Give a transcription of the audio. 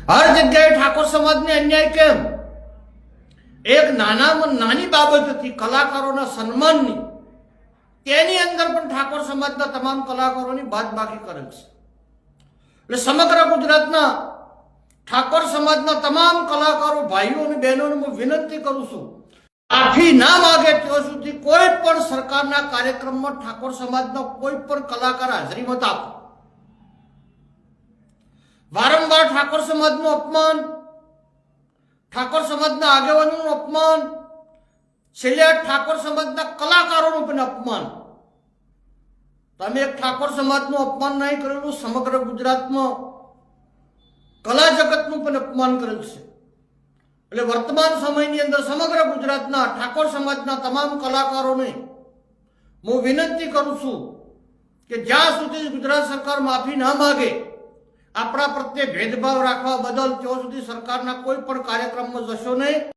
हर जग्याए ठाकोर समाजने अन्याय केम? एक नानाમાં નાની બાબત હતી કલાકારોના સન્માનની, તેની અંદર પણ ઠાકોર સમાજના તમામ કલાકારોની બાદબાકી કરેલ છે. એટલે સમગ્ર ગુજરાતના ઠાકોર સમાજના તમામ કલાકારો ભાઈઓ અને બહેનોને હું વિનંતી કરું છું, માફી ના માગે ત્યાં સુધી કોઈ પણ સરકારના કાર્યક્રમમાં ઠાકોર સમાજનો કોઈ પણ કલાકાર હાજરી મત આપો. વારંવાર ઠાકોર સમાજનું અપમાન, ઠાકોર સમાજના આગેવાનોનું અપમાન, છેલ્લે ઠાકોર સમાજના કલાકારોનું પણ અપમાન. તમે એક ઠાકોર સમાજનું અપમાન નહીં કરેલું, સમગ્ર ગુજરાતમાં કલા જગતનું પણ અપમાન કરેલું છે. એટલે વર્તમાન સમયની અંદર સમગ્ર ગુજરાતના ઠાકોર સમાજના તમામ કલાકારોને હું વિનંતી કરું છું કે જ્યાં સુધી ગુજરાત સરકાર માફી ના માગે, આપણા પ્રત્યે ભેદભાવ રાખવા બદલ, ત્યાં સુધી સરકારના કોઈ પણ કાર્યક્રમમાં જશો નહીં.